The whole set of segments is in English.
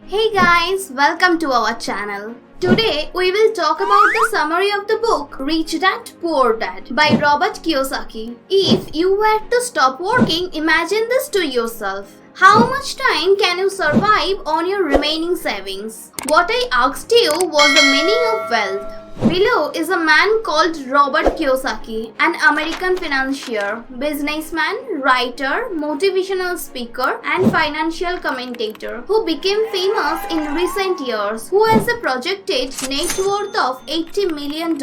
Hey guys, welcome to our channel. Today we will talk about the summary of the book Rich Dad Poor Dad by Robert Kiyosaki. If you were to stop working, imagine this to yourself. How much time can you survive on your remaining savings? What I asked you was the meaning of wealth. Below is a man called Robert Kiyosaki, an American financier, businessman, writer, motivational speaker, and financial commentator who became famous in recent years, who has a projected net worth of $80 million.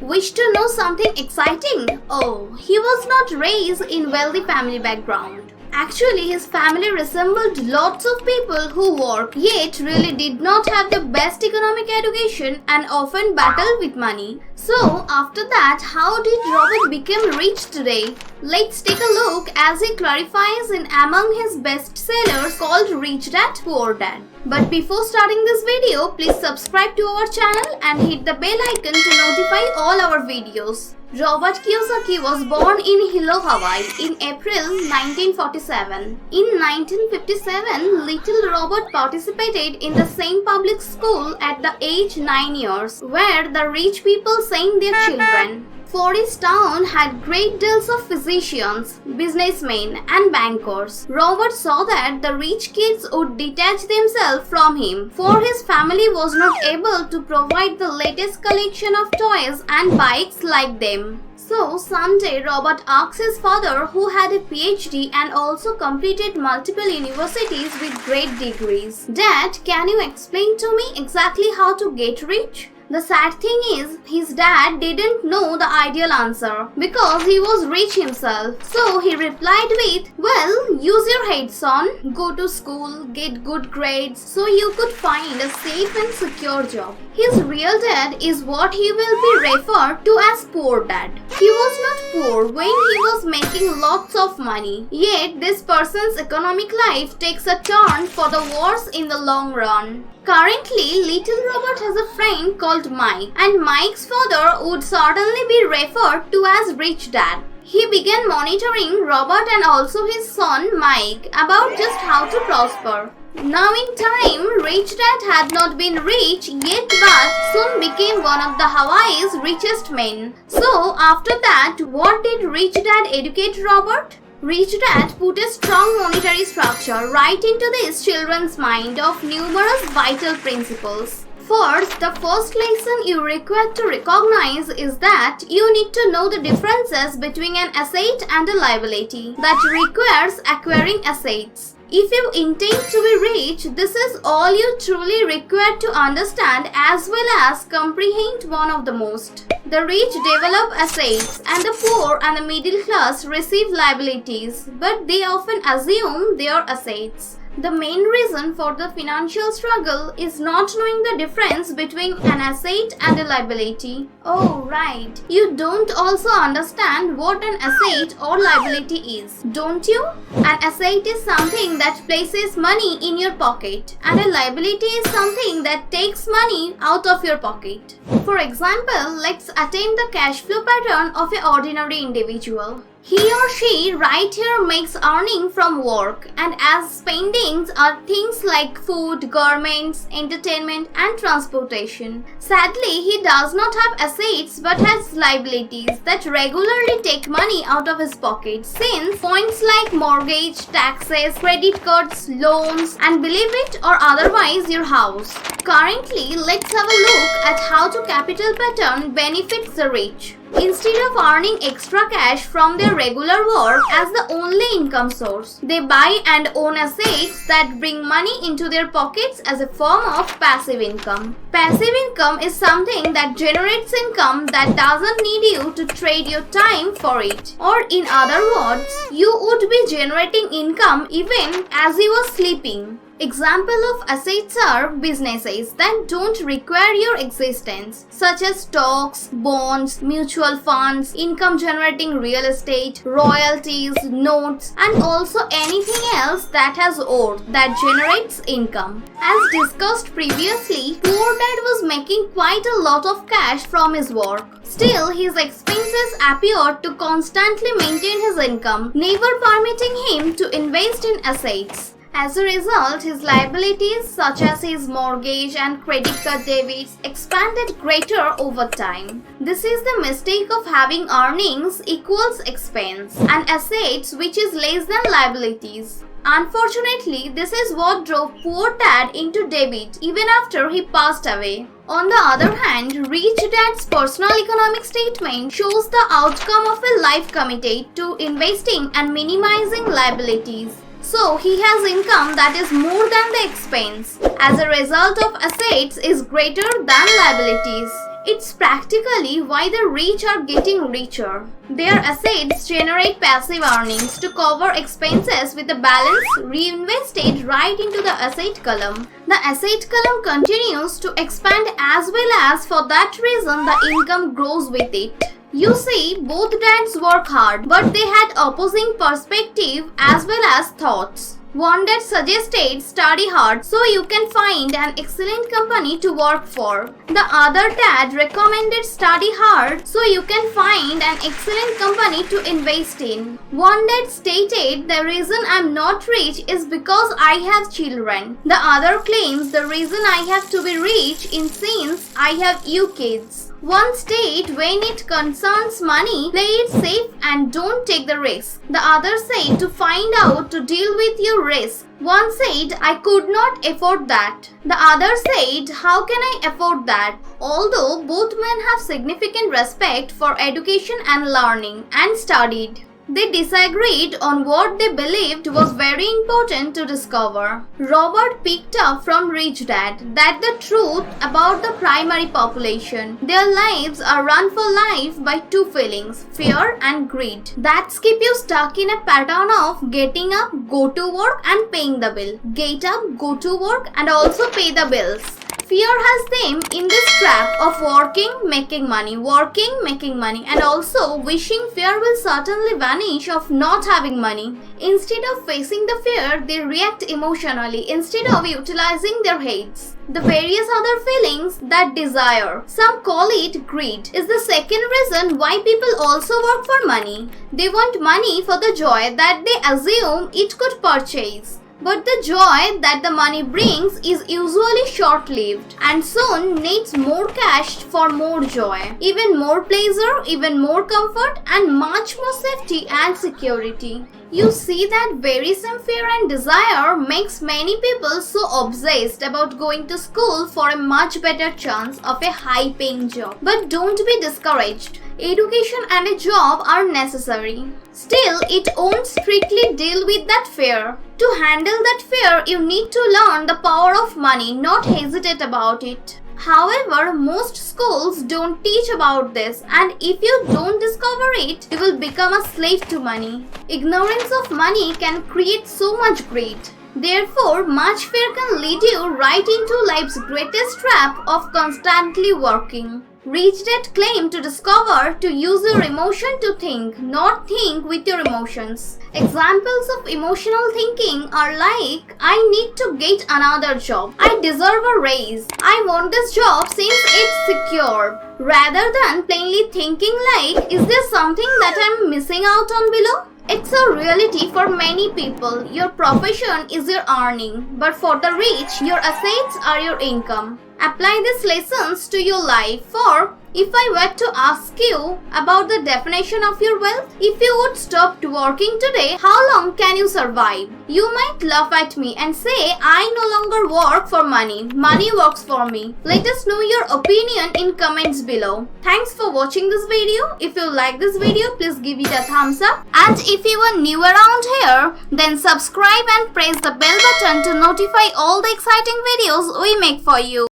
Wish to know something exciting? Oh, he was not raised in wealthy family background. Actually, his family resembled lots of people who work, yet really did not have the best economic education and often battled with money. So, after that, how did Robert become rich today? Let's take a look as he clarifies in among his bestsellers called Rich Dad Poor Dad. But before starting this video, please subscribe to our channel and hit the bell icon to notify all our videos. Robert Kiyosaki was born in Hilo, Hawaii in April 1947. In 1957, little Robert participated in the same public school at the age 9 years, where the rich people sent their children. For his town had great deals of physicians, businessmen, and bankers. Robert saw that the rich kids would detach themselves from him, for his family was not able to provide the latest collection of toys and bikes like them. So, someday Robert asked his father, who had a PhD and also completed multiple universities with great degrees, "Dad, can you explain to me exactly how to get rich?" The sad thing is, his dad didn't know the ideal answer because he was rich himself. So he replied with, "Well, use your head, son. Go to school, get good grades so you could find a safe and secure job." His real dad is what he will be referred to as poor dad. He was not poor when he was making lots of money. Yet this person's economic life takes a turn for the worse in the long run. Currently, little Robert has a friend called Mike, and Mike's father would certainly be referred to as Rich Dad. He began monitoring Robert and also his son Mike about just how to prosper. Now in time, Rich Dad had not been rich yet but soon became one of the Hawaii's richest men. So after that, what did Rich Dad educate Robert? Rich Dad put a strong monetary structure right into these children's mind of numerous vital principles. First, the first lesson you require to recognize is that you need to know the differences between an asset and a liability that requires acquiring assets. If you intend to be rich, this is all you truly require to understand as well as comprehend one of the most. The rich develop assets and the poor and the middle class receive liabilities, but they often assume they are assets. The main reason for the financial struggle is not knowing the difference between an asset and a liability. Oh right, you don't also understand what an asset or liability is, don't you? An asset is something that places money in your pocket, and a liability is something that takes money out of your pocket. For example, let's attempt the cash flow pattern of an ordinary individual. He or she right here makes earning from work, and as spendings are things like food, garments, entertainment and transportation. Sadly, he does not have assets but has liabilities that regularly take money out of his pocket, since points like mortgage, taxes, credit cards, loans, and believe it or otherwise your house. Currently, let's have a look at how the capital pattern benefits the rich. Instead of earning extra cash from their regular work as the only income source, they buy and own assets that bring money into their pockets as a form of passive income. Passive income is something that generates income that doesn't need you to trade your time for it. Or in other words, you would be generating income even as you are sleeping. Example of assets are businesses that don't require your existence, such as stocks, bonds, mutual funds, income generating real estate, royalties, notes, and also anything else that has worth that generates income. As discussed previously, poor dad was making quite a lot of cash from his work. Still, his expenses appeared to constantly maintain his income, never permitting him to invest in assets. As a result, his liabilities such as his mortgage and credit card debits expanded greater over time. This is the mistake of having earnings equals expense and assets which is less than liabilities. Unfortunately, this is what drove poor dad into debt even after he passed away. On the other hand, rich dad's personal economic statement shows the outcome of a life committed to investing and minimizing liabilities. So he has income that is more than the expense. As a result of assets is greater than liabilities. It's practically why the rich are getting richer. Their assets generate passive earnings to cover expenses with the balance reinvested right into the asset column. The asset column continues to expand as well as for that reason the income grows with it. You see, both dads work hard, but they had opposing perspective as well as thoughts. One dad suggested study hard so you can find an excellent company to work for. The other dad recommended study hard so you can find an excellent company to invest in. One dad stated the reason I'm not rich is because I have children. The other claims the reason I have to be rich is since I have you kids. One state when it concerns money, play it safe and don't take the risk. The other said to find out to deal with your risk. One said, I could not afford that. The other said, how can I afford that? Although both men have significant respect for education and learning and studied, they disagreed on what they believed was very important to discover. Robert picked up from Rich Dad that the truth about the primary population, their lives are run for life by two feelings, fear and greed. That keep you stuck in a pattern of getting up, go to work and paying the bill. Get up, go to work and also pay the bills. Fear has them in this trap of working, making money, and also wishing fear will certainly vanish of not having money. Instead of facing the fear, they react emotionally instead of utilizing their heads. The various other feelings that desire, some call it greed, is the second reason why people also work for money. They want money for the joy that they assume it could purchase. But the joy that the money brings is usually short-lived and soon needs more cash for more joy, even more pleasure, even more comfort and much more safety and security. You see that very same fear and desire makes many people so obsessed about going to school for a much better chance of a high-paying job. But don't be discouraged. Education and a job are necessary. Still, it won't strictly deal with that fear. To handle that fear, you need to learn the power of money, not hesitate about it. However, most schools don't teach about this, and if you don't discover it, you will become a slave to money. Ignorance of money can create so much greed. Therefore, much fear can lead you right into life's greatest trap of constantly working. Rich Dad claimed to discover to use your emotion to think, not think with your emotions. Examples of emotional thinking are like, I need to get another job. I deserve a raise. I want this job since it's secure. Rather than plainly thinking like, is there something that I'm missing out on below? It's a reality for many people. Your profession is your earning, but for the rich, your assets are your income. Apply these lessons to your life, for if I were to ask you about the definition of your wealth, if you would stop working today, how long can you survive? You might laugh at me and say, I no longer work for money. Money works for me. Let us know your opinion in comments below. Thanks for watching this video. If you like this video, please give it a thumbs up. And if you are new around here, then subscribe and press the bell button to notify all the exciting videos we make for you.